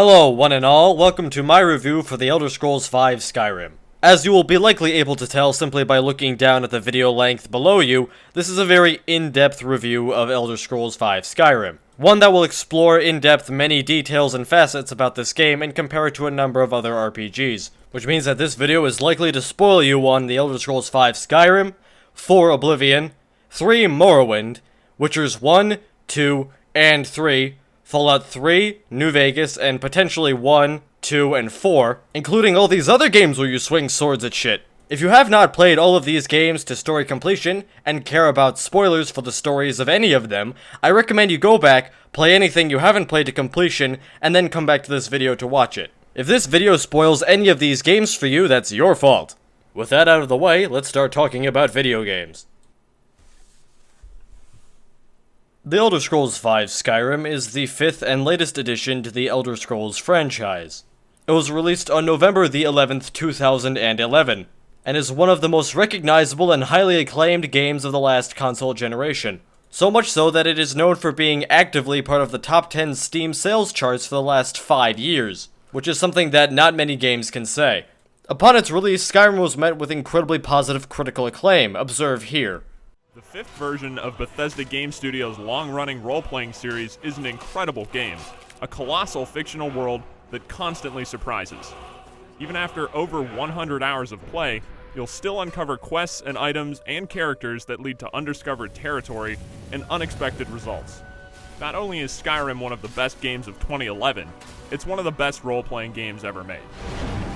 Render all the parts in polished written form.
Hello one and all, welcome to my review for The Elder Scrolls V Skyrim. As you will be likely able to tell simply by looking down at the video length below you, this is a very in-depth review of Elder Scrolls V Skyrim. One that will explore in-depth many details and facets about this game and compare it to a number of other RPGs. Which means that this video is likely to spoil you on The Elder Scrolls V Skyrim, 4 Oblivion, 3 Morrowind, Witchers 1, 2, and 3, Fallout 3, New Vegas, and potentially 1, 2, and 4, including all these other games where you swing swords at shit. If you have not played all of these games to story completion, and care about spoilers for the stories of any of them, I recommend you go back, play anything you haven't played to completion, and then come back to this video to watch it. If this video spoils any of these games for you, that's your fault. With that out of the way, let's start talking about video games. The Elder Scrolls V Skyrim is the 5th and latest addition to the Elder Scrolls franchise. It was released on November the 11th, 2011, and is one of the most recognizable and highly acclaimed games of the last console generation. So much so that it is known for being actively part of the top 10 Steam sales charts for the last 5 years, which is something that not many games can say. Upon its release, Skyrim was met with incredibly positive critical acclaim, observe here. The 5th version of Bethesda Game Studios' long-running role-playing series is an incredible game, a colossal fictional world that constantly surprises. Even after over 100 hours of play, you'll still uncover quests and items and characters that lead to undiscovered territory and unexpected results. Not only is Skyrim one of the best games of 2011, it's one of the best role-playing games ever made.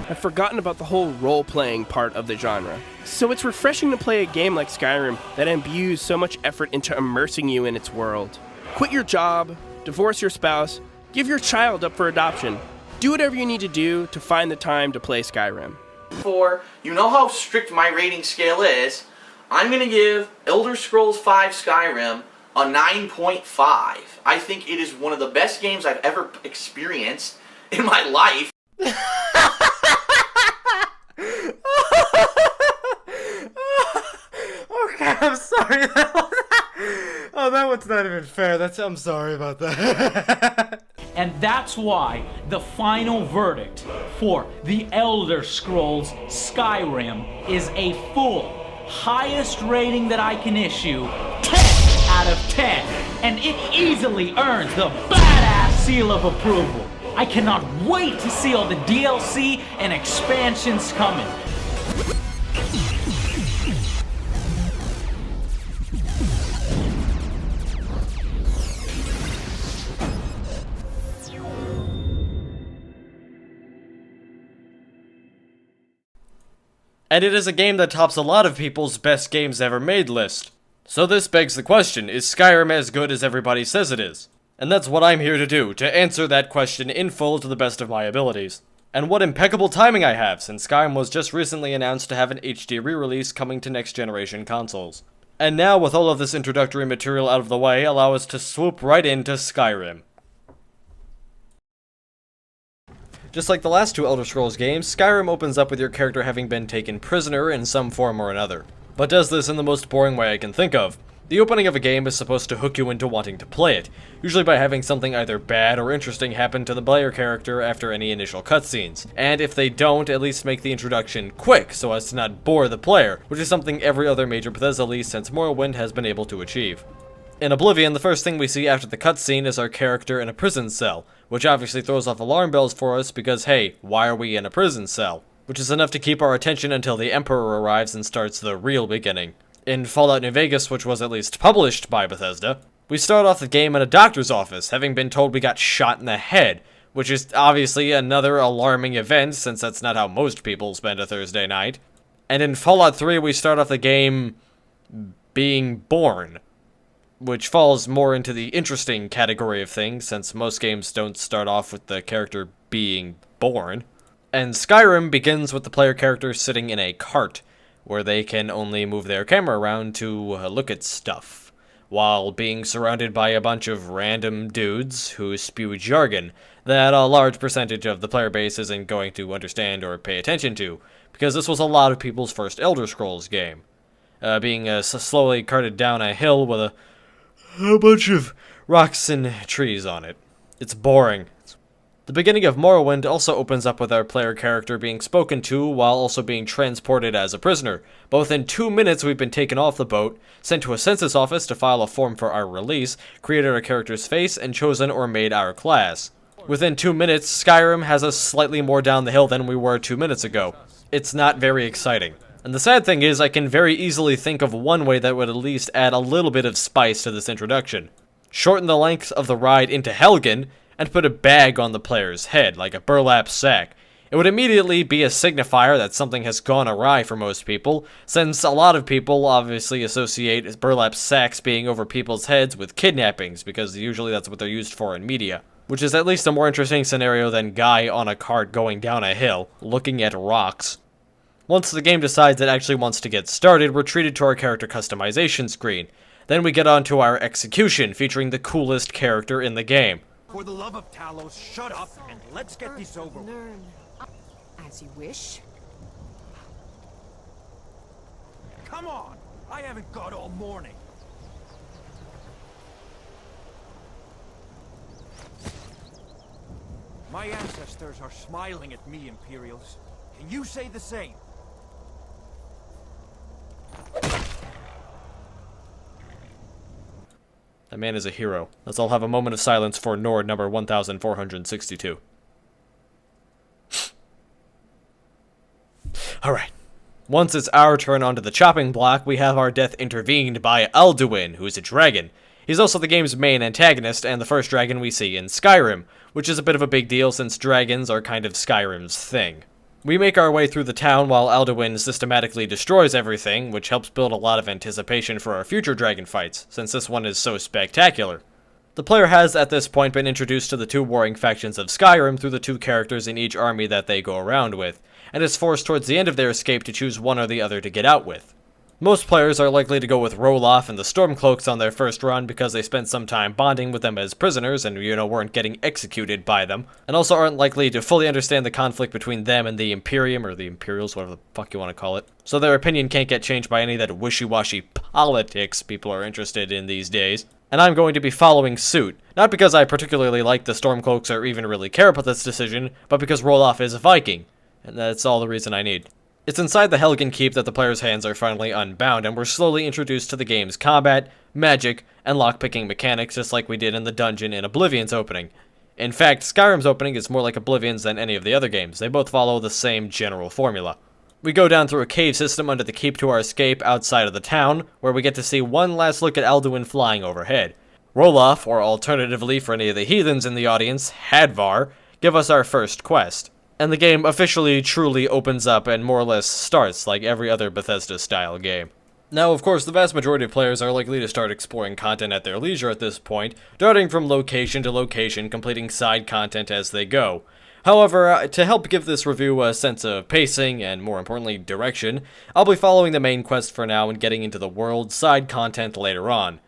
I've forgotten about the whole role-playing part of the genre. So it's refreshing to play a game like Skyrim that imbues so much effort into immersing you in its world. Quit your job, divorce your spouse, give your child up for adoption. Do whatever you need to do to find the time to play Skyrim. You know how strict my rating scale is. I'm going to give Elder Scrolls V Skyrim a 9.5. I think it is one of the best games I've ever experienced in my life. Okay, I'm sorry. That one's not even fair. I'm sorry about that. And that's why the final verdict for The Elder Scrolls Skyrim is a full, highest rating that I can issue, 10 out of 10. And it easily earns the badass seal of approval. I cannot wait to see all the DLC and expansions coming. And it is a game that tops a lot of people's best games ever made list. So this begs the question, is Skyrim as good as everybody says it is? And that's what I'm here to do, to answer that question in full to the best of my abilities. And what impeccable timing I have, since Skyrim was just recently announced to have an HD re-release coming to next generation consoles. And now, with all of this introductory material out of the way, allow us to swoop right into Skyrim. Just like the last two Elder Scrolls games, Skyrim opens up with your character having been taken prisoner in some form or another. But does this in the most boring way I can think of. The opening of a game is supposed to hook you into wanting to play it, usually by having something either bad or interesting happen to the player character after any initial cutscenes, and if they don't, at least make the introduction quick so as to not bore the player, which is something every other major Bethesda release since Morrowind has been able to achieve. In Oblivion, the first thing we see after the cutscene is our character in a prison cell, which obviously throws off alarm bells for us because, hey, why are we in a prison cell? Which is enough to keep our attention until the Emperor arrives and starts the real beginning. In Fallout New Vegas, which was at least published by Bethesda, we start off the game in a doctor's office, having been told we got shot in the head, which is obviously another alarming event, since that's not how most people spend a Thursday night. And in Fallout 3, we start off the game being born, which falls more into the interesting category of things, since most games don't start off with the character being born. And Skyrim begins with the player character sitting in a cart, where they can only move their camera around to look at stuff, while being surrounded by a bunch of random dudes who spew jargon that a large percentage of the player base isn't going to understand or pay attention to, because this was a lot of people's first Elder Scrolls game. Being slowly carted down a hill with a bunch of rocks and trees on it. It's boring. The beginning of Morrowind also opens up with our player character being spoken to while also being transported as a prisoner. But within 2 minutes we've been taken off the boat, sent to a census office to file a form for our release, created our character's face, and chosen or made our class. Within 2 minutes, Skyrim has us slightly more down the hill than we were 2 minutes ago. It's not very exciting. And the sad thing is, I can very easily think of one way that would at least add a little bit of spice to this introduction. Shorten the length of the ride into Helgen, and put a bag on the player's head, like a burlap sack. It would immediately be a signifier that something has gone awry for most people, since a lot of people obviously associate burlap sacks being over people's heads with kidnappings, because usually that's what they're used for in media. Which is at least a more interesting scenario than guy on a cart going down a hill, looking at rocks. Once the game decides it actually wants to get started, we're treated to our character customization screen. Then we get on to our execution, featuring the coolest character in the game. For the love of Talos, shut up and let's get this over with. As you wish. Come on! I haven't got all morning. My ancestors are smiling at me, Imperials. Can you say the same? That man is a hero. Let's all have a moment of silence for Nord number 1462. Alright. Once it's our turn onto the chopping block, we have our death intervened by Alduin, who is a dragon. He's also the game's main antagonist, and the first dragon we see in Skyrim, which is a bit of a big deal since dragons are kind of Skyrim's thing. We make our way through the town while Alduin systematically destroys everything, which helps build a lot of anticipation for our future dragon fights, since this one is so spectacular. The player has at this point been introduced to the two warring factions of Skyrim through the two characters in each army that they go around with, and is forced towards the end of their escape to choose one or the other to get out with. Most players are likely to go with Roloff and the Stormcloaks on their first run because they spent some time bonding with them as prisoners and, weren't getting executed by them, and also aren't likely to fully understand the conflict between them and the Imperium, or the Imperials, whatever the fuck you want to call it. So their opinion can't get changed by any of that wishy-washy politics people are interested in these days. And I'm going to be following suit, not because I particularly like the Stormcloaks or even really care about this decision, but because Roloff is a Viking, and that's all the reason I need. It's inside the Helgen Keep that the player's hands are finally unbound, and we're slowly introduced to the game's combat, magic, and lockpicking mechanics just like we did in the dungeon in Oblivion's opening. In fact, Skyrim's opening is more like Oblivion's than any of the other games. They both follow the same general formula. We go down through a cave system under the keep to our escape outside of the town, where we get to see one last look at Alduin flying overhead. Roloff, or alternatively for any of the heathens in the audience, Hadvar, give us our first quest. And the game officially truly opens up and more or less starts like every other Bethesda-style game. Now, of course, the vast majority of players are likely to start exploring content at their leisure at this point, darting from location to location, completing side content as they go. However, to help give this review a sense of pacing, and more importantly, direction, I'll be following the main quest for now and getting into the world side content later on.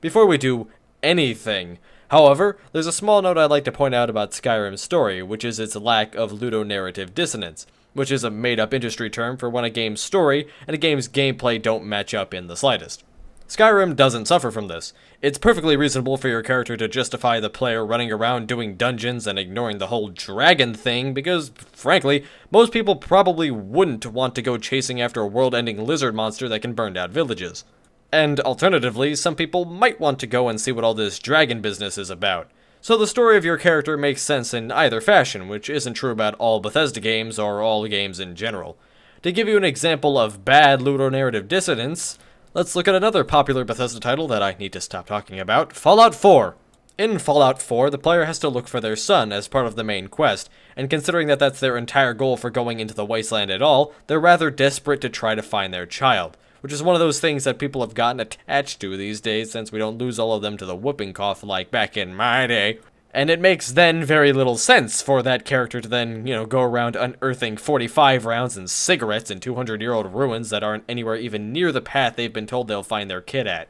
Before we do anything, however, there's a small note I'd like to point out about Skyrim's story, which is its lack of ludonarrative dissonance, which is a made-up industry term for when a game's story and a game's gameplay don't match up in the slightest. Skyrim doesn't suffer from this. It's perfectly reasonable for your character to justify the player running around doing dungeons and ignoring the whole dragon thing because, frankly, most people probably wouldn't want to go chasing after a world-ending lizard monster that can burn down villages. And alternatively, some people might want to go and see what all this dragon business is about. So the story of your character makes sense in either fashion, which isn't true about all Bethesda games or all games in general. To give you an example of bad ludonarrative dissonance, let's look at another popular Bethesda title that I need to stop talking about, Fallout 4. In Fallout 4, the player has to look for their son as part of the main quest, and considering that that's their entire goal for going into the wasteland at all, they're rather desperate to try to find their child. Which is one of those things that people have gotten attached to these days since we don't lose all of them to the whooping cough like back in my day. And it makes then very little sense for that character to then, go around unearthing 45 rounds and cigarettes in 200-year-old ruins that aren't anywhere even near the path they've been told they'll find their kid at.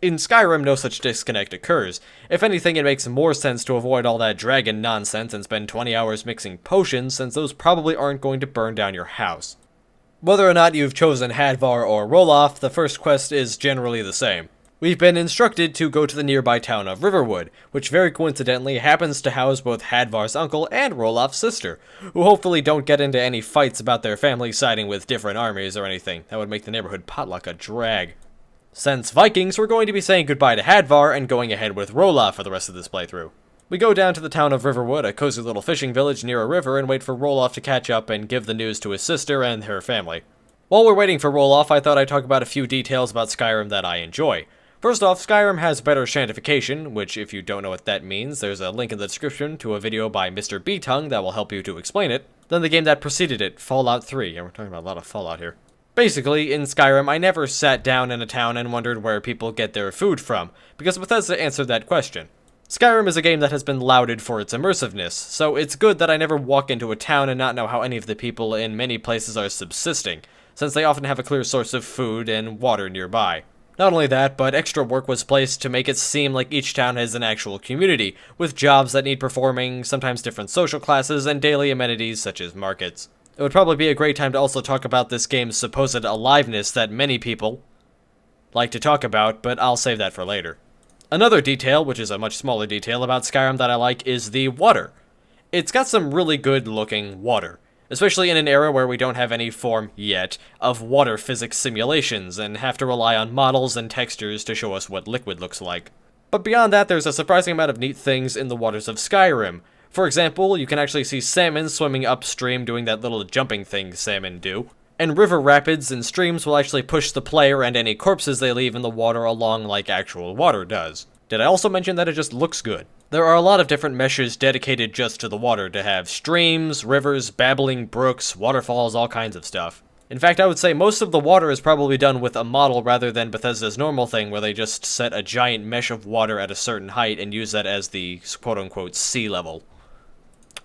In Skyrim, no such disconnect occurs. If anything, it makes more sense to avoid all that dragon nonsense and spend 20 hours mixing potions, since those probably aren't going to burn down your house. Whether or not you've chosen Hadvar or Roloff, the first quest is generally the same. We've been instructed to go to the nearby town of Riverwood, which very coincidentally happens to house both Hadvar's uncle and Rolof's sister, who hopefully don't get into any fights about their family siding with different armies or anything. That would make the neighborhood potluck a drag. Since Vikings, we're going to be saying goodbye to Hadvar and going ahead with Roloff for the rest of this playthrough. We go down to the town of Riverwood, a cozy little fishing village near a river, and wait for Roloff to catch up and give the news to his sister and her family. While we're waiting for Roloff, I thought I'd talk about a few details about Skyrim that I enjoy. First off, Skyrim has better shantification, which if you don't know what that means, there's a link in the description to a video by Mr. B-Tongue that will help you to explain it, than the game that preceded it, Fallout 3, and we're talking about a lot of Fallout here. Basically, in Skyrim, I never sat down in a town and wondered where people get their food from, because Bethesda answered that question. Skyrim is a game that has been lauded for its immersiveness, so it's good that I never walk into a town and not know how any of the people in many places are subsisting, since they often have a clear source of food and water nearby. Not only that, but extra work was placed to make it seem like each town has an actual community, with jobs that need performing, sometimes different social classes, and daily amenities such as markets. It would probably be a great time to also talk about this game's supposed aliveness that many people like to talk about, but I'll save that for later. Another detail, which is a much smaller detail about Skyrim that I like, is the water. It's got some really good looking water, especially in an era where we don't have any form, yet, of water physics simulations and have to rely on models and textures to show us what liquid looks like. But beyond that, there's a surprising amount of neat things in the waters of Skyrim. For example, you can actually see salmon swimming upstream doing that little jumping thing salmon do. And river rapids and streams will actually push the player and any corpses they leave in the water along like actual water does. Did I also mention that it just looks good? There are a lot of different meshes dedicated just to the water to have streams, rivers, babbling brooks, waterfalls, all kinds of stuff. In fact, I would say most of the water is probably done with a model rather than Bethesda's normal thing where they just set a giant mesh of water at a certain height and use that as the quote-unquote sea level.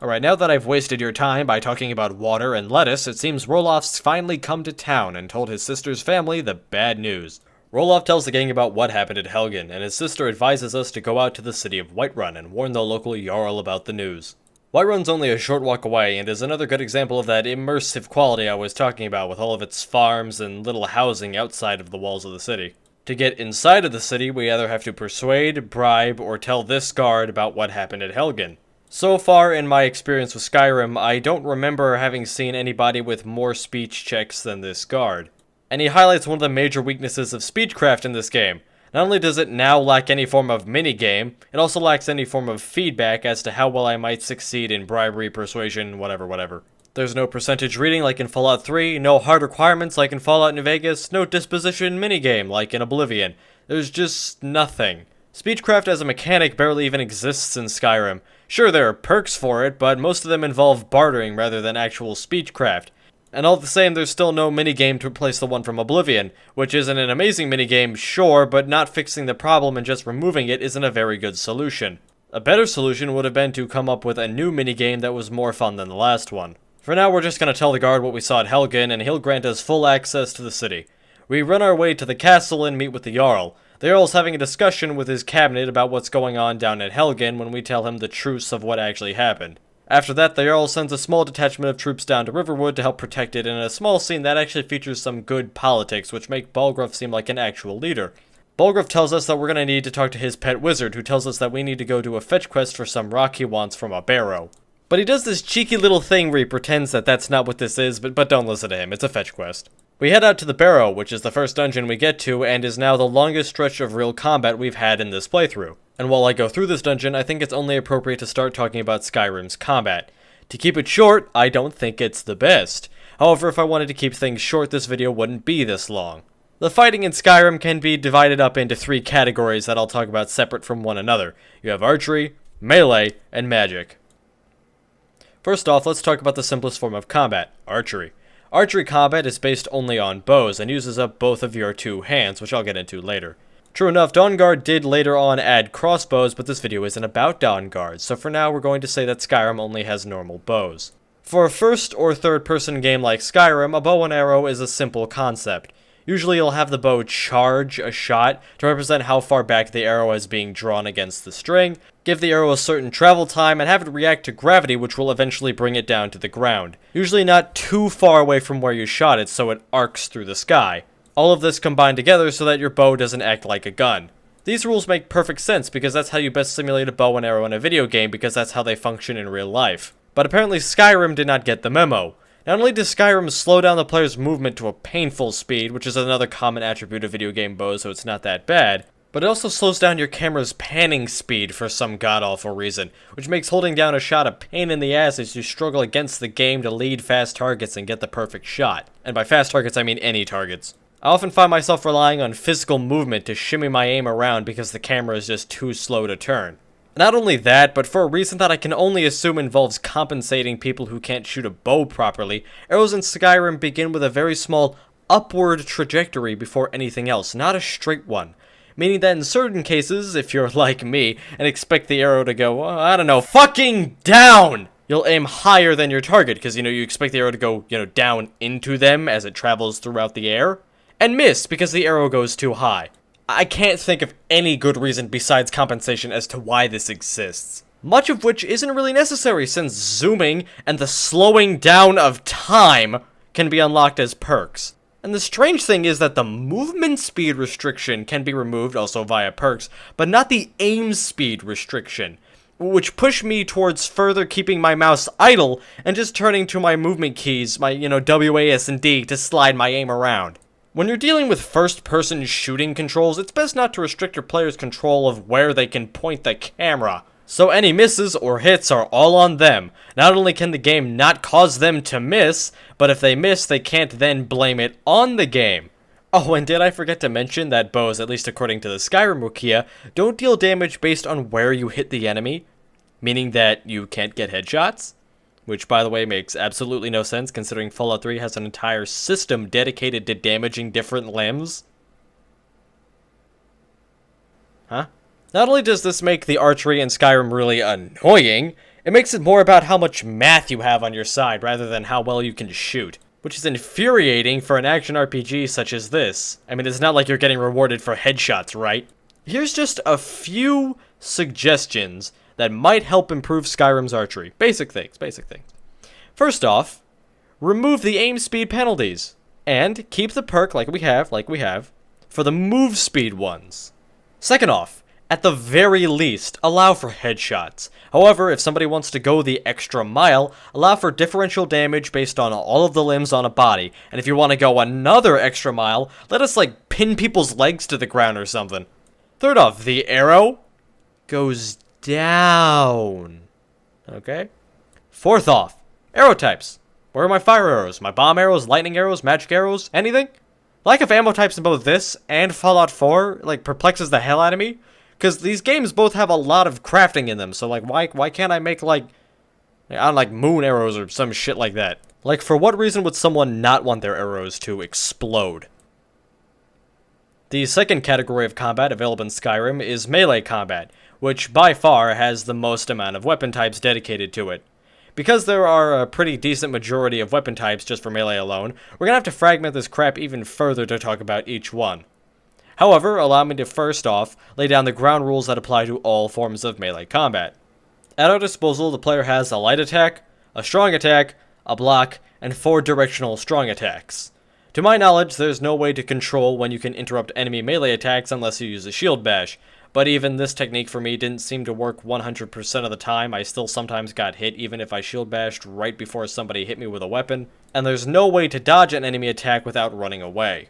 Alright, now that I've wasted your time by talking about water and lettuce, it seems Roloff's finally come to town and told his sister's family the bad news. Roloff tells the gang about what happened at Helgen, and his sister advises us to go out to the city of Whiterun and warn the local Jarl about the news. Whiterun's only a short walk away, and is another good example of that immersive quality I was talking about with all of its farms and little housing outside of the walls of the city. To get inside of the city, we either have to persuade, bribe, or tell this guard about what happened at Helgen. So far in my experience with Skyrim, I don't remember having seen anybody with more speech checks than this guard. And he highlights one of the major weaknesses of speechcraft in this game. Not only does it now lack any form of minigame, it also lacks any form of feedback as to how well I might succeed in bribery, persuasion, whatever. There's no percentage reading like in Fallout 3, no hard requirements like in Fallout New Vegas, no disposition minigame like in Oblivion. There's just nothing. Speechcraft as a mechanic barely even exists in Skyrim. Sure, there are perks for it, but most of them involve bartering rather than actual speechcraft. And all the same, there's still no minigame to replace the one from Oblivion, which isn't an amazing minigame, sure, but not fixing the problem and just removing it isn't a very good solution. A better solution would have been to come up with a new minigame that was more fun than the last one. For now, we're just going to tell the guard what we saw at Helgen, and he'll grant us full access to the city. We run our way to the castle and meet with the Jarl. The Jarl's having a discussion with his cabinet about what's going on down at Helgen when we tell him the truth of what actually happened. After that, the Jarl sends a small detachment of troops down to Riverwood to help protect it in a small scene that actually features some good politics, which make Balgruuf seem like an actual leader. Balgruuf tells us that we're going to need to talk to his pet wizard, who tells us that we need to go do a fetch quest for some rock he wants from a barrow. But he does this cheeky little thing where he pretends that that's not what this is, but don't listen to him, it's a fetch quest. We head out to the Barrow, which is the first dungeon we get to, and is now the longest stretch of real combat we've had in this playthrough. And while I go through this dungeon, I think it's only appropriate to start talking about Skyrim's combat. To keep it short, I don't think it's the best. However, if I wanted to keep things short, this video wouldn't be this long. The fighting in Skyrim can be divided up into 3 categories that I'll talk about separate from one another. You have archery, melee, and magic. First off, let's talk about the simplest form of combat, archery. Archery combat is based only on bows and uses up both of your 2 hands, which I'll get into later. True enough, Dawnguard did later on add crossbows, but this video isn't about Dawnguard, so for now we're going to say that Skyrim only has normal bows. For a first or third person game like Skyrim, a bow and arrow is a simple concept. Usually you'll have the bow charge a shot to represent how far back the arrow is being drawn against the string, give the arrow a certain travel time, and have it react to gravity, which will eventually bring it down to the ground. Usually not too far away from where you shot it, so it arcs through the sky. All of this combined together so that your bow doesn't act like a gun. These rules make perfect sense because that's how you best simulate a bow and arrow in a video game because that's how they function in real life. But apparently Skyrim did not get the memo. Not only does Skyrim slow down the player's movement to a painful speed, which is another common attribute of video game bows, so it's not that bad, but it also slows down your camera's panning speed for some god-awful reason, which makes holding down a shot a pain in the ass as you struggle against the game to lead fast targets and get the perfect shot. And by fast targets, I mean any targets. I often find myself relying on physical movement to shimmy my aim around because the camera is just too slow to turn. Not only that, but for a reason that I can only assume involves compensating people who can't shoot a bow properly, arrows in Skyrim begin with a very small upward trajectory before anything else, not a straight one. Meaning that in certain cases, if you're like me, and expect the arrow to go, I don't know, fucking down! You'll aim higher than your target, because, you expect the arrow to go, down into them as it travels throughout the air, and miss because the arrow goes too high. I can't think of any good reason besides compensation as to why this exists. Much of which isn't really necessary since zooming and the slowing down of time can be unlocked as perks. And the strange thing is that the movement speed restriction can be removed also via perks, but not the aim speed restriction, which push me towards further keeping my mouse idle and just turning to my movement keys, my, W, A, S, and D to slide my aim around. When you're dealing with first-person shooting controls, it's best not to restrict your player's control of where they can point the camera. So any misses or hits are all on them. Not only can the game not cause them to miss, but if they miss, they can't then blame it on the game. Oh, and did I forget to mention that bows, at least according to the Skyrim Wikia, don't deal damage based on where you hit the enemy? Meaning that you can't get headshots? Which, by the way, makes absolutely no sense considering Fallout 3 has an entire system dedicated to damaging different limbs. Huh? Not only does this make the archery in Skyrim really annoying, it makes it more about how much math you have on your side rather than how well you can shoot. Which is infuriating for an action RPG such as this. I mean, it's not like you're getting rewarded for headshots, right? Here's just a few suggestions that might help improve Skyrim's archery. Basic things. First off, remove the aim speed penalties, and keep the perk like we have, for the move speed ones. Second off, at the very least, allow for headshots. However, if somebody wants to go the extra mile, allow for differential damage based on all of the limbs on a body, and if you want to go another extra mile, let us, pin people's legs to the ground or something. Third off, the arrow goes down. Okay? Fourth off, arrow types. Where are my fire arrows? My bomb arrows, lightning arrows, magic arrows, anything? Lack of ammo types in both this and Fallout 4, perplexes the hell out of me. Because these games both have a lot of crafting in them, so, why can't I make, moon arrows or some shit like that? For what reason would someone not want their arrows to explode? The second category of combat available in Skyrim is melee combat, which by far has the most amount of weapon types dedicated to it. Because there are a pretty decent majority of weapon types just for melee alone, we're gonna have to fragment this crap even further to talk about each one. However, allow me to first off lay down the ground rules that apply to all forms of melee combat. At our disposal, the player has a light attack, a strong attack, a block, and 4 directional strong attacks. To my knowledge, there's no way to control when you can interrupt enemy melee attacks unless you use a shield bash, but even this technique for me didn't seem to work 100% of the time. I still sometimes got hit even if I shield bashed right before somebody hit me with a weapon, and there's no way to dodge an enemy attack without running away.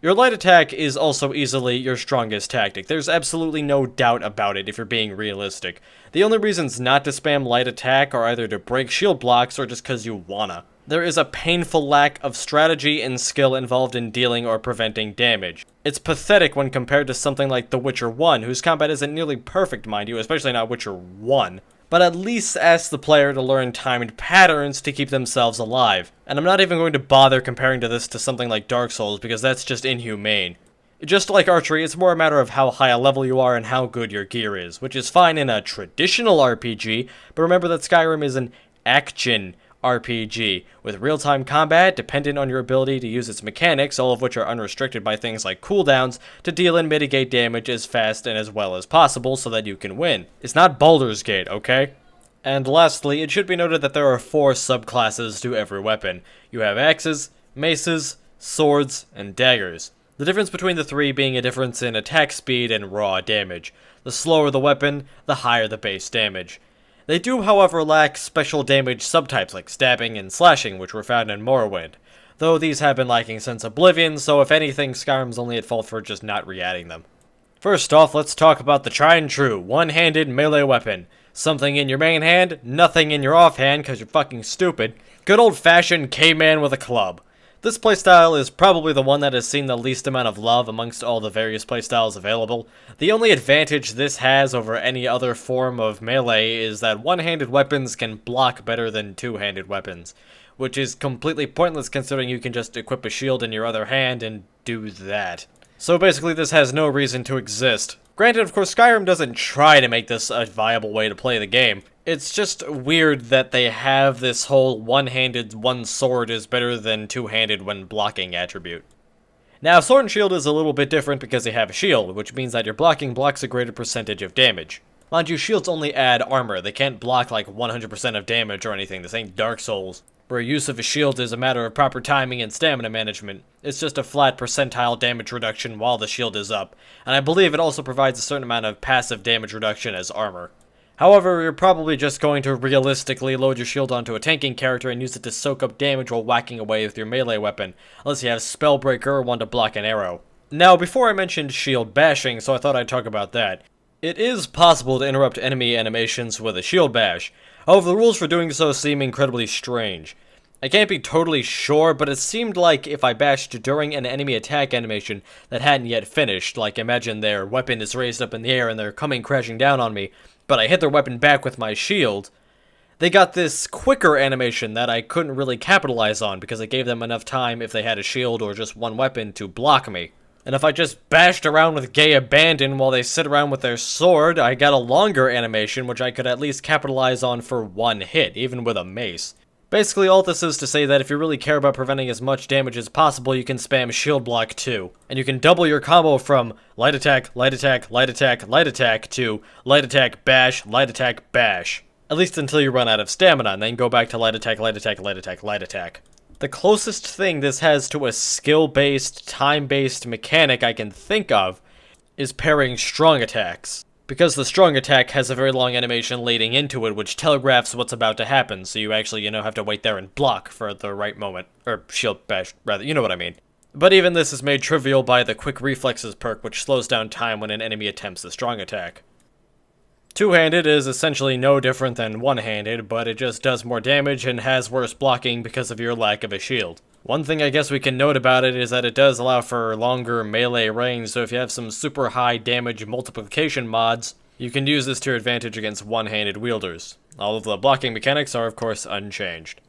Your light attack is also easily your strongest tactic. There's absolutely no doubt about it if you're being realistic. The only reasons not to spam light attack are either to break shield blocks or just cause you wanna. There is a painful lack of strategy and skill involved in dealing or preventing damage. It's pathetic when compared to something like The Witcher 1, whose combat isn't nearly perfect, mind you, especially not Witcher 1. But at least ask the player to learn timed patterns to keep themselves alive. And I'm not even going to bother comparing this to something like Dark Souls, because that's just inhumane. Just like archery, it's more a matter of how high a level you are and how good your gear is, which is fine in a traditional RPG, but remember that Skyrim is an action RPG, with real-time combat dependent on your ability to use its mechanics, all of which are unrestricted by things like cooldowns, to deal and mitigate damage as fast and as well as possible so that you can win. It's not Baldur's Gate, okay? And lastly, it should be noted that there are 4 subclasses to every weapon. You have axes, maces, swords, and daggers. The difference between the three being a difference in attack speed and raw damage. The slower the weapon, the higher the base damage. They do, however, lack special damage subtypes like stabbing and slashing, which were found in Morrowind, though these have been lacking since Oblivion, so if anything, Skyrim's only at fault for just not re-adding them. First off, let's talk about the tried and true, one-handed melee weapon. Something in your main hand, nothing in your offhand because you're fucking stupid. Good old-fashioned caveman with a club. This playstyle is probably the one that has seen the least amount of love amongst all the various playstyles available. The only advantage this has over any other form of melee is that one-handed weapons can block better than two-handed weapons, which is completely pointless considering you can just equip a shield in your other hand and do that. So basically this has no reason to exist. Granted, of course, Skyrim doesn't try to make this a viable way to play the game. It's just weird that they have this whole one-handed, one sword is better than two-handed when blocking attribute. Now, Sword and Shield is a little bit different because they have a shield, which means that your blocking blocks a greater percentage of damage. Mind you, shields only add armor, they can't block like 100% of damage or anything, this ain't Dark Souls, where use of a shield is a matter of proper timing and stamina management. It's just a flat percentile damage reduction while the shield is up, and I believe it also provides a certain amount of passive damage reduction as armor. However, you're probably just going to realistically load your shield onto a tanking character and use it to soak up damage while whacking away with your melee weapon, unless you have Spellbreaker or want to block an arrow. Now, before I mentioned shield bashing, so I thought I'd talk about that. It is possible to interrupt enemy animations with a shield bash. However, the rules for doing so seem incredibly strange. I can't be totally sure, but it seemed like if I bashed during an enemy attack animation that hadn't yet finished, like imagine their weapon is raised up in the air and they're coming crashing down on me, but I hit their weapon back with my shield, they got this quicker animation that I couldn't really capitalize on because it gave them enough time if they had a shield or just one weapon to block me. And if I just bashed around with gay abandon while they sit around with their sword, I got a longer animation which I could at least capitalize on for one hit, even with a mace. Basically, all this is to say that if you really care about preventing as much damage as possible, you can spam shield block too. And you can double your combo from light attack, light attack, light attack, light attack to light attack, bash, light attack, bash. At least until you run out of stamina, and then go back to light attack, light attack, light attack, light attack. The closest thing this has to a skill-based, time-based mechanic I can think of is pairing strong attacks. Because the strong attack has a very long animation leading into it, which telegraphs what's about to happen, so you actually, have to wait there and block for the right moment. Or shield bash, rather, you know what I mean. But even this is made trivial by the quick reflexes perk, which slows down time when an enemy attempts the strong attack. Two-handed is essentially no different than one-handed, but it just does more damage and has worse blocking because of your lack of a shield. One thing I guess we can note about it is that it does allow for longer melee range, so if you have some super high damage multiplication mods, you can use this to your advantage against one-handed wielders. All of the blocking mechanics are of course unchanged.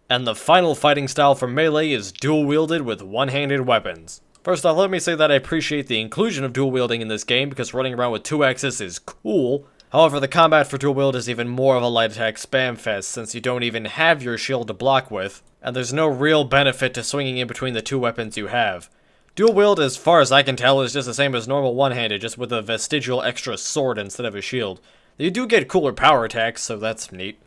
And the final fighting style for melee is dual-wielded with one-handed weapons. First off, let me say that I appreciate the inclusion of dual wielding in this game because running around with two axes is cool. However, the combat for dual wield is even more of a light attack spam fest since you don't even have your shield to block with, and there's no real benefit to swinging in between the two weapons you have. Dual wield, as far as I can tell, is just the same as normal one-handed, just with a vestigial extra sword instead of a shield. You do get cooler power attacks, so that's neat.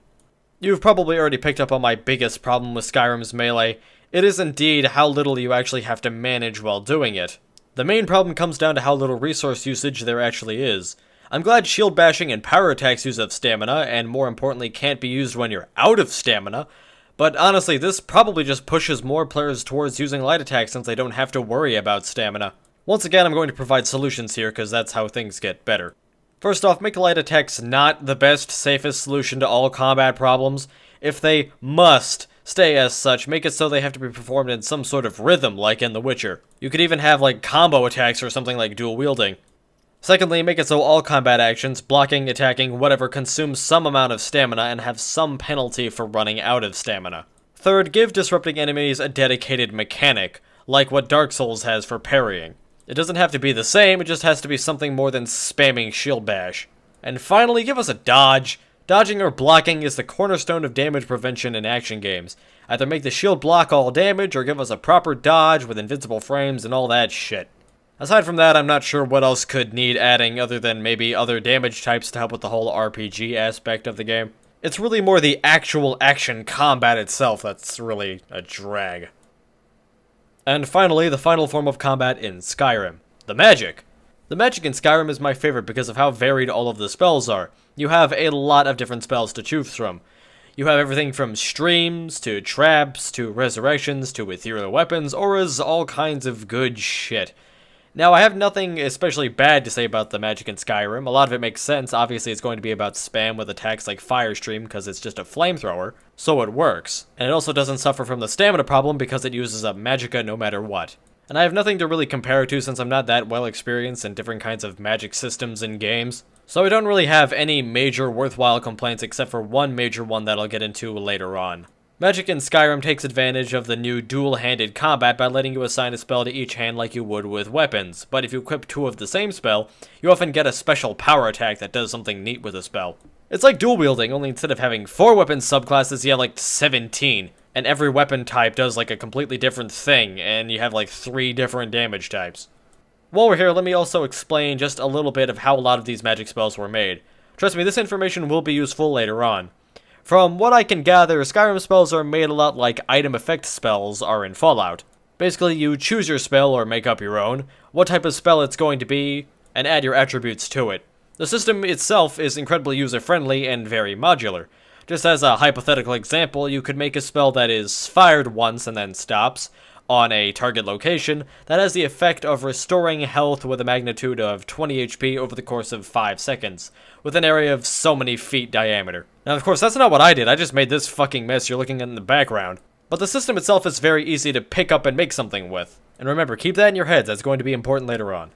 You've probably already picked up on my biggest problem with Skyrim's melee. It is indeed how little you actually have to manage while doing it. The main problem comes down to how little resource usage there actually is. I'm glad shield bashing and power attacks use up stamina, and more importantly can't be used when you're out of stamina, but honestly this probably just pushes more players towards using light attacks since they don't have to worry about stamina. Once again, I'm going to provide solutions here because that's how things get better. First off, make light attacks not the best, safest solution to all combat problems. If they must stay as such, make it so they have to be performed in some sort of rhythm like in The Witcher. You could even have like combo attacks or something like dual wielding. Secondly, make it so all combat actions, blocking, attacking, whatever, consume some amount of stamina and have some penalty for running out of stamina. Third, give disrupting enemies a dedicated mechanic, like what Dark Souls has for parrying. It doesn't have to be the same, it just has to be something more than spamming shield bash. And finally, give us a dodge. Dodging or blocking is the cornerstone of damage prevention in action games. Either make the shield block all damage, or give us a proper dodge with invincible frames and all that shit. Aside from that, I'm not sure what else could need adding other than maybe other damage types to help with the whole RPG aspect of the game. It's really more the actual action combat itself that's really a drag. And finally, the final form of combat in Skyrim, the magic. The magic in Skyrim is my favorite because of how varied all of the spells are. You have a lot of different spells to choose from. You have everything from streams, to traps, to resurrections, to ethereal weapons, auras, all kinds of good shit. Now, I have nothing especially bad to say about the magic in Skyrim. A lot of it makes sense. Obviously, it's going to be about spam with attacks like Fire Stream because it's just a flamethrower, so it works. And it also doesn't suffer from the stamina problem because it uses up magicka no matter what. And I have nothing to really compare it to since I'm not that well experienced in different kinds of magic systems in games. So I don't really have any major worthwhile complaints except for one major one that I'll get into later on. Magic in Skyrim takes advantage of the new dual-handed combat by letting you assign a spell to each hand like you would with weapons, but if you equip two of the same spell, you often get a special power attack that does something neat with a spell. It's like dual wielding, only instead of having 4 weapon subclasses, you have like 17, and every weapon type does like a completely different thing, and you have like 3 different damage types. While we're here, let me also explain just a little bit of how a lot of these magic spells were made. Trust me, this information will be useful later on. From what I can gather, Skyrim spells are made a lot like item effect spells are in Fallout. Basically, you choose your spell or make up your own, what type of spell it's going to be, and add your attributes to it. The system itself is incredibly user-friendly and very modular. Just as a hypothetical example, you could make a spell that is fired once and then stops, on a target location, that has the effect of restoring health with a magnitude of 20 HP over the course of 5 seconds, with an area of so many feet diameter. Now, of course, that's not what I did. I just made this fucking mess you're looking at in the background. But the system itself is very easy to pick up and make something with. And remember, keep that in your heads. That's going to be important later on.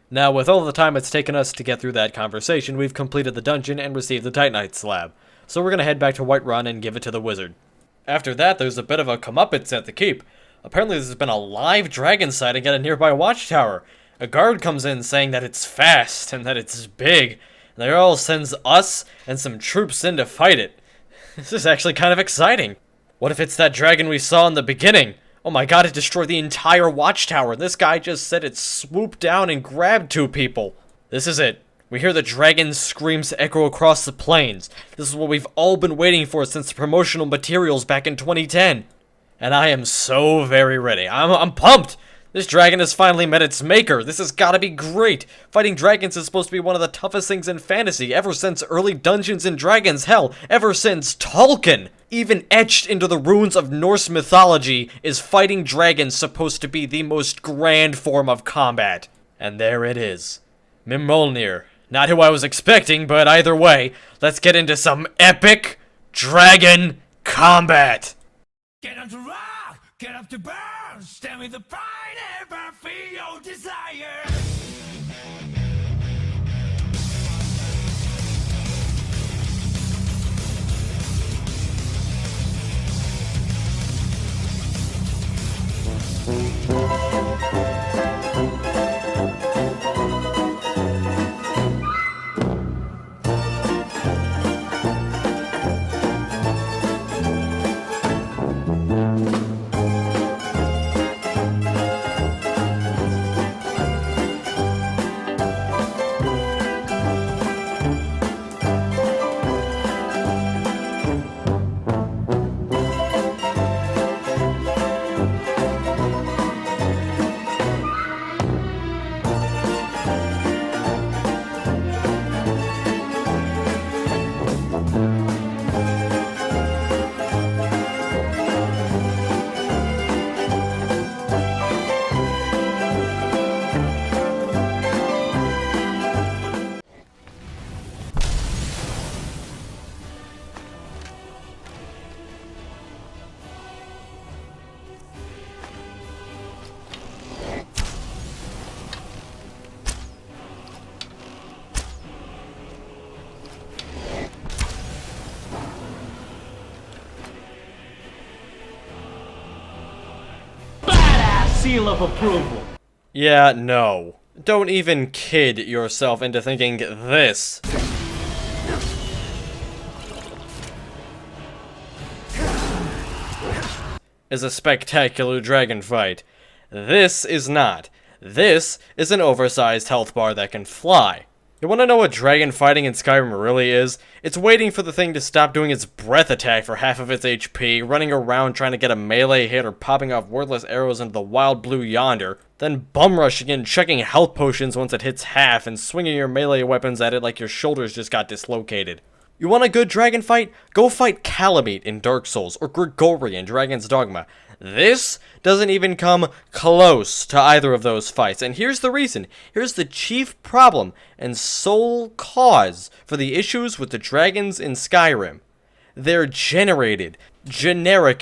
Now, with all the time it's taken us to get through that conversation, we've completed the dungeon and received the Titanite slab. So we're going to head back to Whiterun and give it to the wizard. After that, there's a bit of a comeuppance at the keep. Apparently there's been a live dragon sighting at a nearby watchtower. A guard comes in saying that it's fast and that it's big. And the Earl sends us and some troops in to fight it. This is actually kind of exciting. What if it's that dragon we saw in the beginning? Oh my god, it destroyed the entire watchtower. This guy just said it swooped down and grabbed 2 people. This is it. We hear the dragon's screams echo across the plains. This is what we've all been waiting for since the promotional materials back in 2010. And I am so very ready. I'm pumped! This dragon has finally met its maker. This has gotta be great. Fighting dragons is supposed to be one of the toughest things in fantasy ever since early Dungeons and Dragons. Hell, ever since Tolkien. Even etched into the runes of Norse mythology is fighting dragons supposed to be the most grand form of combat. And there it is. Mimolnir. Not who I was expecting, but either way, let's get into some epic dragon combat! Get up to rock, get up to burn, stand with the pride and burn for your desire. Seal of approval. Yeah, no. Don't even kid yourself into thinking this is a spectacular dragon fight. This is not. This is an oversized health bar that can fly. You wanna know what dragon fighting in Skyrim really is? It's waiting for the thing to stop doing its breath attack for half of its HP, running around trying to get a melee hit or popping off wordless arrows into the wild blue yonder, then bum rushing and checking health potions once it hits half and swinging your melee weapons at it like your shoulders just got dislocated. You want a good dragon fight? Go fight Calamite in Dark Souls or Grigori in Dragon's Dogma. This doesn't even come close to either of those fights, and here's the reason. Here's the chief problem and sole cause for the issues with the dragons in Skyrim. They're generic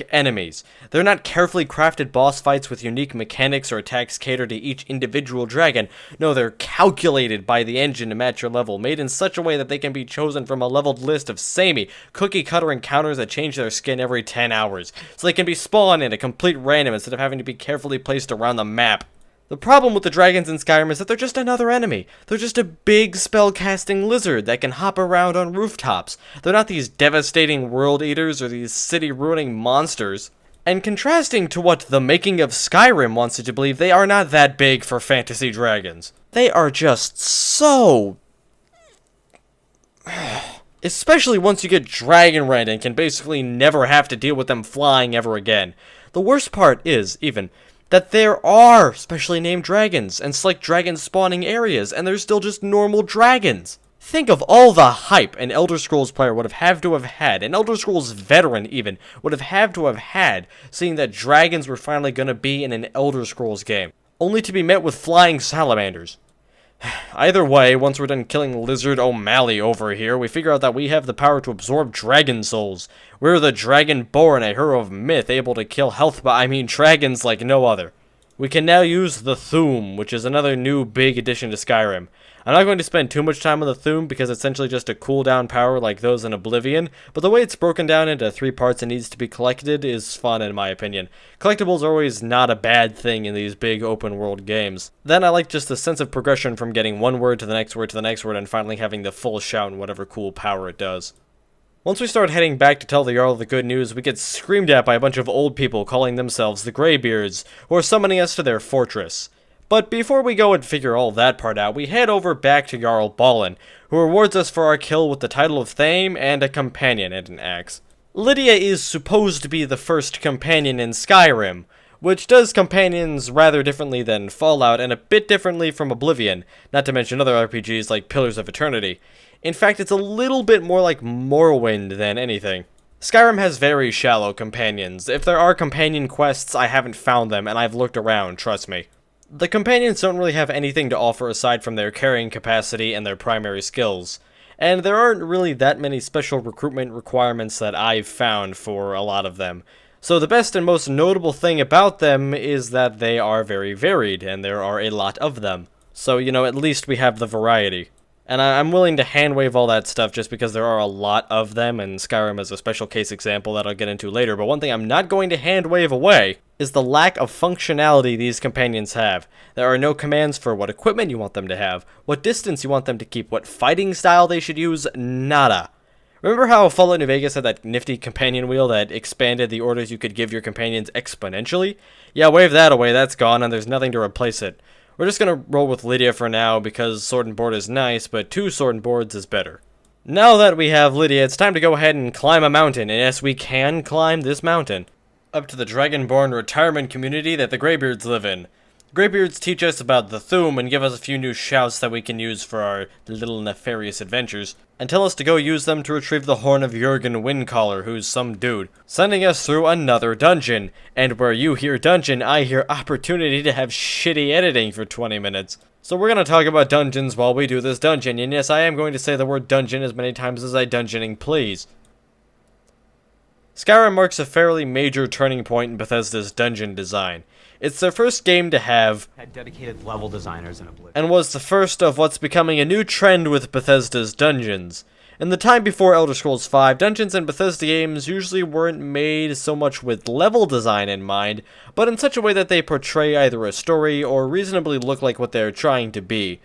enemies. They're not carefully crafted boss fights with unique mechanics or attacks catered to each individual dragon. No, they're calculated by the engine to match your level, made in such a way that they can be chosen from a leveled list of samey, cookie-cutter encounters that change their skin every 10 hours, so they can be spawned in a complete random instead of having to be carefully placed around the map. The problem with the dragons in Skyrim is that they're just another enemy. They're just a big spell-casting lizard that can hop around on rooftops. They're not these devastating world eaters or these city-ruining monsters. And contrasting to what the making of Skyrim wants you to believe, they are not that big for fantasy dragons. They are just so... Especially once you get Dragon Rend and can basically never have to deal with them flying ever again. The worst part is, even, that there are specially named dragons and select dragon spawning areas, and they're still just normal dragons. Think of all the hype an Elder Scrolls player would have to have had, an Elder Scrolls veteran even, would have had to have had, seeing that dragons were finally going to be in an Elder Scrolls game, only to be met with flying salamanders. Either way, once we're done killing Lizard O'Malley over here, we figure out that we have the power to absorb dragon souls. We're the Dragonborn, a hero of myth, able to kill dragons like no other. We can now use the Thuum, which is another new big addition to Skyrim. I'm not going to spend too much time on the Thuum because it's essentially just a cooldown power like those in Oblivion, but the way it's broken down into 3 parts and needs to be collected is fun in my opinion. Collectibles are always not a bad thing in these big open world games. Then I like just the sense of progression from getting one word to the next word to the next word and finally having the full shout and whatever cool power it does. Once we start heading back to tell the Jarl the good news, we get screamed at by a bunch of old people calling themselves the Greybeards, who are summoning us to their fortress. But before we go and figure all that part out, we head over back to Jarl Balin, who rewards us for our kill with the title of Thame and a companion and an axe. Lydia is supposed to be the first companion in Skyrim, which does companions rather differently than Fallout and a bit differently from Oblivion, not to mention other RPGs like Pillars of Eternity. In fact, it's a little bit more like Morrowind than anything. Skyrim has very shallow companions. If there are companion quests, I haven't found them, and I've looked around, trust me. The companions don't really have anything to offer aside from their carrying capacity and their primary skills, and there aren't really that many special recruitment requirements that I've found for a lot of them. So the best and most notable thing about them is that they are very varied, and there are a lot of them. So, you know, at least we have the variety. And I'm willing to hand-wave all that stuff just because there are a lot of them, and Skyrim is a special case example that I'll get into later, but one thing I'm not going to hand-wave away is the lack of functionality these companions have. There are no commands for what equipment you want them to have, what distance you want them to keep, what fighting style they should use, nada. Remember how Fallout New Vegas had that nifty companion wheel that expanded the orders you could give your companions exponentially? Yeah, wave that away, that's gone, and there's nothing to replace it. We're just gonna roll with Lydia for now because sword and board is nice, but 2 sword and boards is better. Now that we have Lydia, it's time to go ahead and climb a mountain, and yes, we can climb this mountain. Up to the Dragonborn retirement community that the Greybeards live in. Greybeards teach us about the Thuum and give us a few new shouts that we can use for our little nefarious adventures, and tell us to go use them to retrieve the horn of Jurgen Windcaller, who's some dude, sending us through another dungeon. And where you hear dungeon, I hear opportunity to have shitty editing for 20 minutes. So we're gonna talk about dungeons while we do this dungeon, and yes, I am going to say the word dungeon as many times as I dungeoning please. Skyrim marks a fairly major turning point in Bethesda's dungeon design. It's their first game to have had dedicated level designers in Oblivion, and was the first of what's becoming a new trend with Bethesda's dungeons. In the time before Elder Scrolls V, dungeons in Bethesda games usually weren't made so much with level design in mind, but in such a way that they portray either a story or reasonably look like what they're trying to be.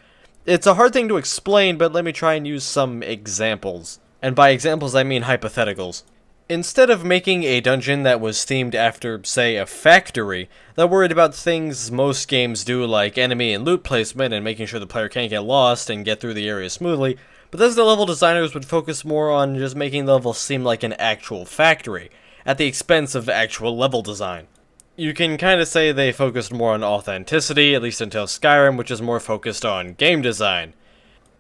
It's a hard thing to explain, but let me try and use some examples. And by examples I mean hypotheticals. Instead of making a dungeon that was themed after, say, a factory, that worried about things most games do like enemy and loot placement and making sure the player can't get lost and get through the area smoothly, Bethesda level designers would focus more on just making the level seem like an actual factory, at the expense of actual level design. You can kinda say they focused more on authenticity, at least until Skyrim, which is more focused on game design.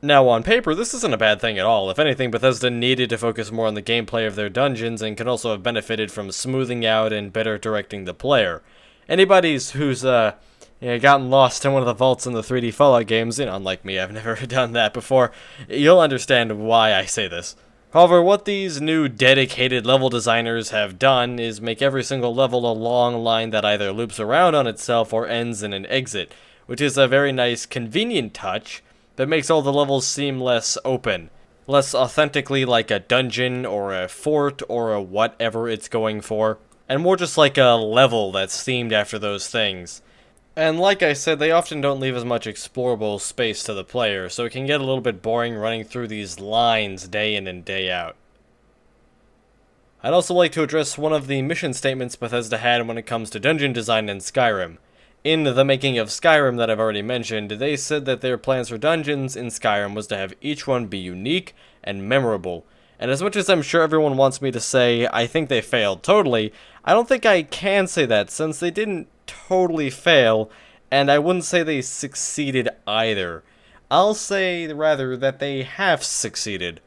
Now, on paper, this isn't a bad thing at all. If anything, Bethesda needed to focus more on the gameplay of their dungeons and can also have benefited from smoothing out and better directing the player. Anybody who's gotten lost in one of the vaults in the 3D Fallout games, unlike me, I've never done that before, you'll understand why I say this. However, what these new dedicated level designers have done is make every single level a long line that either loops around on itself or ends in an exit, which is a very nice, convenient touch that makes all the levels seem less open, less authentically like a dungeon or a fort or a whatever it's going for, and more just like a level that's themed after those things. And like I said, they often don't leave as much explorable space to the player, so it can get a little bit boring running through these lines day in and day out. I'd also like to address one of the mission statements Bethesda had when it comes to dungeon design in Skyrim. In the making of Skyrim that I've already mentioned, they said that their plans for dungeons in Skyrim was to have each one be unique and memorable. And as much as I'm sure everyone wants me to say I think they failed totally, I don't think I can say that since they didn't totally fail, and I wouldn't say they succeeded either. I'll say rather that they have succeeded.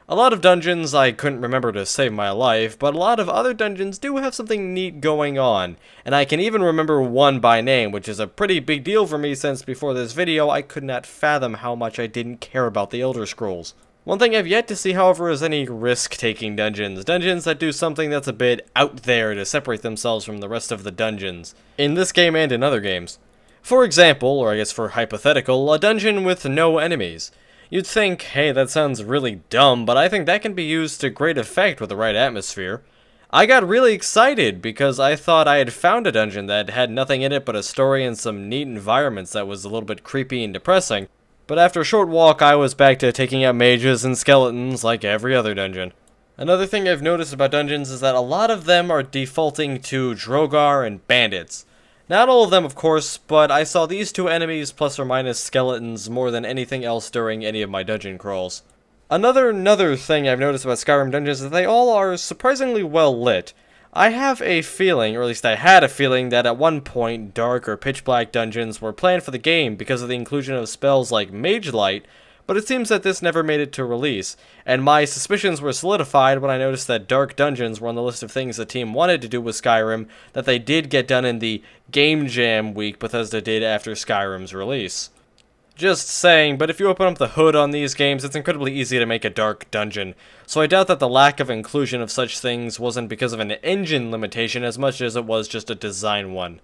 A lot of dungeons I couldn't remember to save my life, but a lot of other dungeons do have something neat going on, and I can even remember one by name, which is a pretty big deal for me since before this video I could not fathom how much I didn't care about the Elder Scrolls. One thing I've yet to see, however, is any risk-taking dungeons. Dungeons that do something that's a bit out there to separate themselves from the rest of the dungeons, in this game and in other games. For example, or I guess for hypothetical, a dungeon with no enemies. You'd think, hey, that sounds really dumb, but I think that can be used to great effect with the right atmosphere. I got really excited because I thought I had found a dungeon that had nothing in it but a story and some neat environments that was a little bit creepy and depressing. But after a short walk, I was back to taking out mages and skeletons like every other dungeon. Another thing I've noticed about dungeons is that a lot of them are defaulting to Drogar and bandits. Not all of them, of course, but I saw these two enemies plus or minus skeletons more than anything else during any of my dungeon crawls. Another thing I've noticed about Skyrim dungeons is that they all are surprisingly well lit. I have a feeling, or at least I had a feeling, that at one point dark or pitch black dungeons were planned for the game because of the inclusion of spells like Mage Light, but it seems that this never made it to release, and my suspicions were solidified when I noticed that dark dungeons were on the list of things the team wanted to do with Skyrim that they did get done in the Game Jam week Bethesda did after Skyrim's release. Just saying, but if you open up the hood on these games, it's incredibly easy to make a dark dungeon, so I doubt that the lack of inclusion of such things wasn't because of an engine limitation as much as it was just a design one.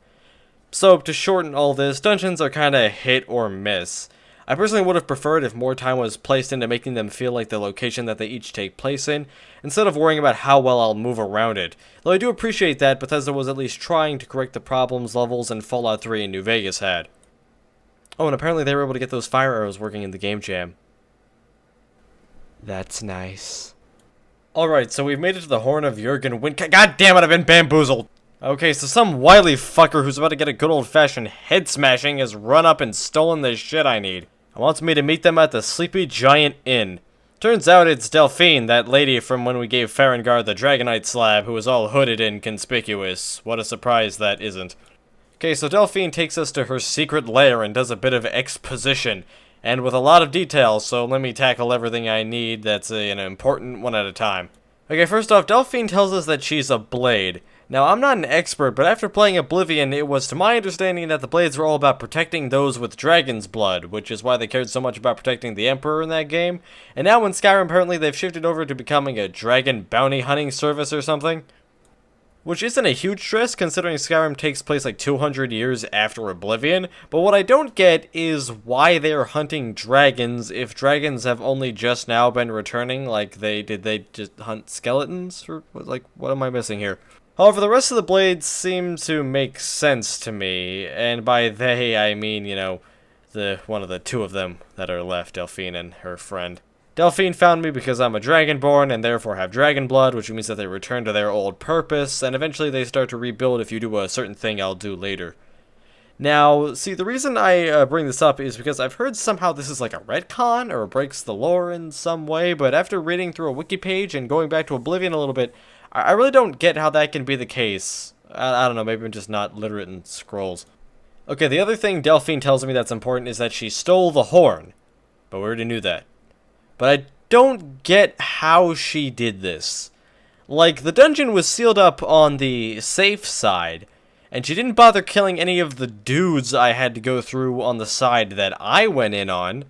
So, to shorten all this, dungeons are kinda hit or miss. I personally would have preferred if more time was placed into making them feel like the location that they each take place in, instead of worrying about how well I'll move around it. Though I do appreciate that Bethesda was at least trying to correct the problems levels in Fallout 3 and New Vegas had. Oh, and apparently they were able to get those fire arrows working in the game jam. That's nice. Alright, so we've made it to the Horn of Jurgen God damn it, I've been bamboozled! Okay, so some wily fucker who's about to get a good old-fashioned head smashing has run up and stolen the shit I need. And wants me to meet them at the Sleepy Giant Inn. Turns out it's Delphine, that lady from when we gave Farengard the Dragonite slab, who was all hooded and conspicuous. What a surprise that isn't. Okay, so Delphine takes us to her secret lair and does a bit of exposition, and with a lot of details, so let me tackle everything I need that's an important one at a time. Okay, first off, Delphine tells us that she's a blade. Now, I'm not an expert, but after playing Oblivion, it was to my understanding that the blades were all about protecting those with dragon's blood, which is why they cared so much about protecting the Emperor in that game. And now in Skyrim, apparently they've shifted over to becoming a dragon bounty hunting service or something. Which isn't a huge stress, considering Skyrim takes place like 200 years after Oblivion, but what I don't get is why they're hunting dragons if dragons have only just now been returning, like did they just hunt skeletons? Or, like, what am I missing here? However, the rest of the blades seem to make sense to me, and by they, I mean, one of the two of them that are left, Delphine and her friend. Delphine found me because I'm a Dragonborn and therefore have dragon blood, which means that they return to their old purpose, and eventually they start to rebuild if you do a certain thing I'll do later. Now, see, the reason I bring this up is because I've heard somehow this is like a retcon or breaks the lore in some way, but after reading through a wiki page and going back to Oblivion a little bit, I really don't get how that can be the case. I don't know, maybe I'm just not literate in scrolls. Okay, the other thing Delphine tells me that's important is that she stole the horn, but we already knew that. But I don't get how she did this. Like, the dungeon was sealed up on the safe side, and she didn't bother killing any of the dudes I had to go through on the side that I went in on.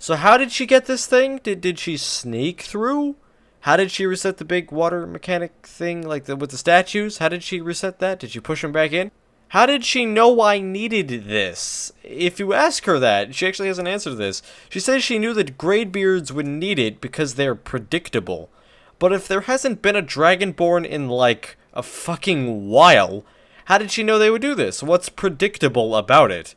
So how did she get this thing? Did she sneak through? How did she reset the big water mechanic thing, like with the statues? How did she reset that? Did she push them back in? How did she know I needed this? If you ask her that, she actually has an answer to this. She says she knew that Greybeards would need it because they're predictable. But if there hasn't been a Dragonborn in, like, a fucking while, how did she know they would do this? What's predictable about it?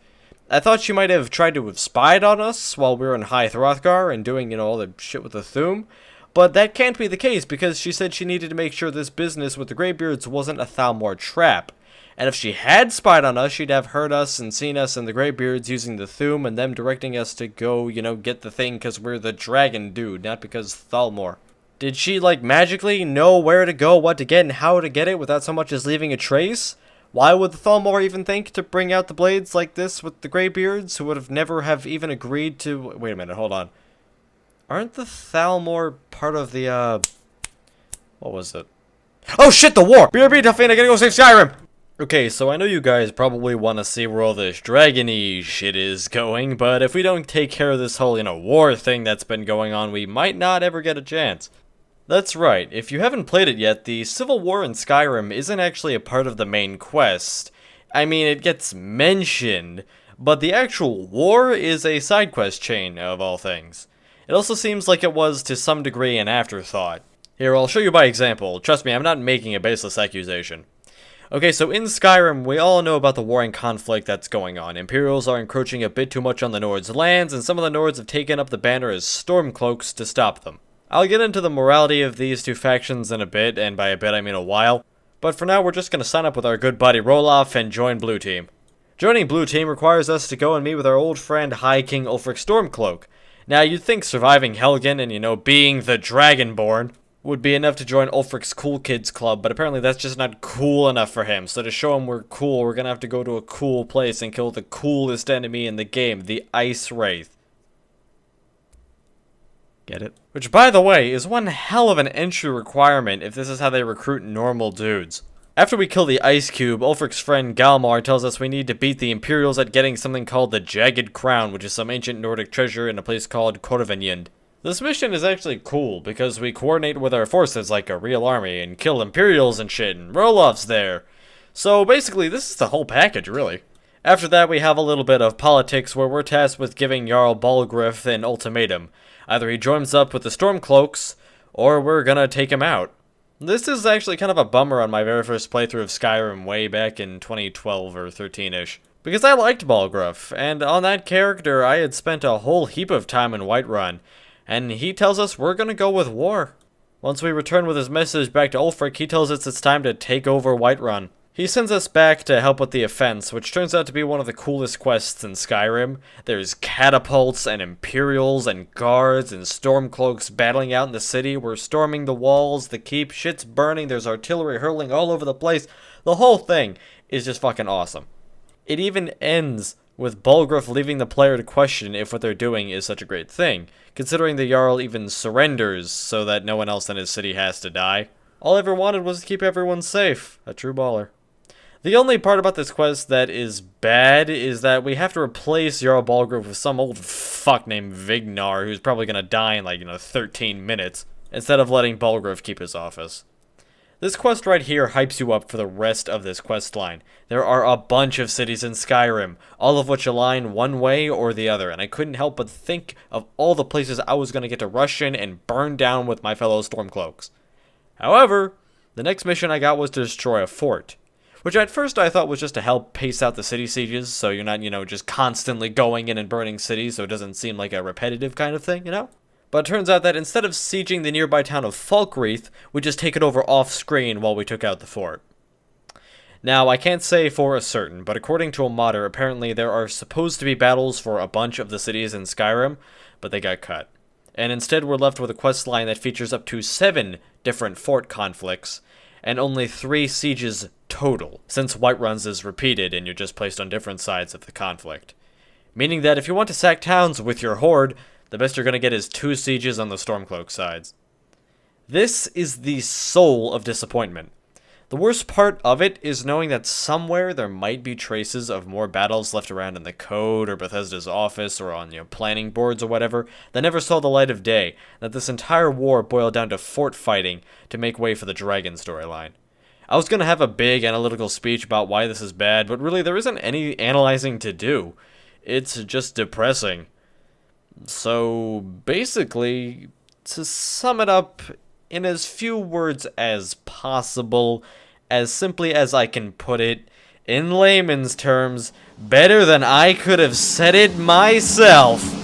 I thought she might have tried to have spied on us while we were in High Throthgar and doing, all the shit with the Thume. But that can't be the case because she said she needed to make sure this business with the Greybeards wasn't a Thalmor trap. And if she had spied on us, she'd have heard us and seen us and the Greybeards using the Thume and them directing us to go, get the thing because we're the dragon dude, not because Thalmor. Did she, magically know where to go, what to get, and how to get it without so much as leaving a trace? Why would the Thalmor even think to bring out the blades like this with the Greybeards, who would have never have even agreed to... Wait a minute, hold on. Aren't the Thalmor part of the, What was it? Oh shit, the war! BRB, Delphine, I gotta go save Skyrim! Okay, so I know you guys probably want to see where all this dragon-y shit is going, but if we don't take care of this whole, war thing that's been going on, we might not ever get a chance. That's right, if you haven't played it yet, the Civil War in Skyrim isn't actually a part of the main quest. I mean, it gets mentioned, but the actual war is a side quest chain, of all things. It also seems like it was, to some degree, an afterthought. Here, I'll show you by example. Trust me, I'm not making a baseless accusation. Okay, so in Skyrim, we all know about the warring conflict that's going on. Imperials are encroaching a bit too much on the Nords' lands, and some of the Nords have taken up the banner as Stormcloaks to stop them. I'll get into the morality of these two factions in a bit, and by a bit I mean a while, but for now we're just going to sign up with our good buddy Roloff and join Blue Team. Joining Blue Team requires us to go and meet with our old friend High King Ulfric Stormcloak. Now, you'd think surviving Helgen and, being the Dragonborn would be enough to join Ulfric's Cool Kids Club, but apparently that's just not cool enough for him. So to show him we're cool, we're gonna have to go to a cool place and kill the coolest enemy in the game, the Ice Wraith. Get it? Which, by the way, is one hell of an entry requirement if this is how they recruit normal dudes. After we kill the Ice Cube, Ulfric's friend Galmar tells us we need to beat the Imperials at getting something called the Jagged Crown, which is some ancient Nordic treasure in a place called Korvanjund. This mission is actually cool, because we coordinate with our forces like a real army, and kill Imperials and shit, and Roloff's there. So basically, this is the whole package, really. After that, we have a little bit of politics, where we're tasked with giving Jarl Balgruuf an ultimatum. Either he joins up with the Stormcloaks, or we're gonna take him out. This is actually kind of a bummer on my very first playthrough of Skyrim way back in 2012 or 13-ish. Because I liked Balgruuf, and on that character I had spent a whole heap of time in Whiterun. And he tells us we're gonna go with war. Once we return with his message back to Ulfric, he tells us it's time to take over Whiterun. He sends us back to help with the offense, which turns out to be one of the coolest quests in Skyrim. There's catapults and Imperials and guards and Stormcloaks battling out in the city. We're storming the walls, the keep, shit's burning, there's artillery hurling all over the place. The whole thing is just fucking awesome. It even ends with Balgruuf leaving the player to question if what they're doing is such a great thing, considering the Jarl even surrenders so that no one else in his city has to die. All I ever wanted was to keep everyone safe. A true baller. The only part about this quest that is bad is that we have to replace Jarl Balgruuf with some old fuck named Vignar who's probably gonna die in 13 minutes, instead of letting Balgruuf keep his office. This quest right here hypes you up for the rest of this quest line. There are a bunch of cities in Skyrim, all of which align one way or the other, and I couldn't help but think of all the places I was going to get to rush in and burn down with my fellow Stormcloaks. However, the next mission I got was to destroy a fort, which at first I thought was just to help pace out the city sieges, so you're not, just constantly going in and burning cities, so it doesn't seem like a repetitive kind of thing, But it turns out that instead of sieging the nearby town of Falkreath, we just take it over off-screen while we took out the fort. Now, I can't say for a certain, but according to a modder, apparently there are supposed to be battles for a bunch of the cities in Skyrim, but they got cut. And instead we're left with a questline that features up to 7 different fort conflicts, and only 3 sieges total, since Whiteruns is repeated and you're just placed on different sides of the conflict. Meaning that if you want to sack towns with your horde, the best you're going to get is 2 sieges on the Stormcloak sides. This is the soul of disappointment. The worst part of it is knowing that somewhere there might be traces of more battles left around in the code or Bethesda's office or on planning boards or whatever that never saw the light of day, that this entire war boiled down to fort fighting to make way for the dragon storyline. I was going to have a big analytical speech about why this is bad, but really there isn't any analyzing to do. It's just depressing. So basically, to sum it up in as few words as possible, as simply as I can put it, in layman's terms, better than I could have said it myself.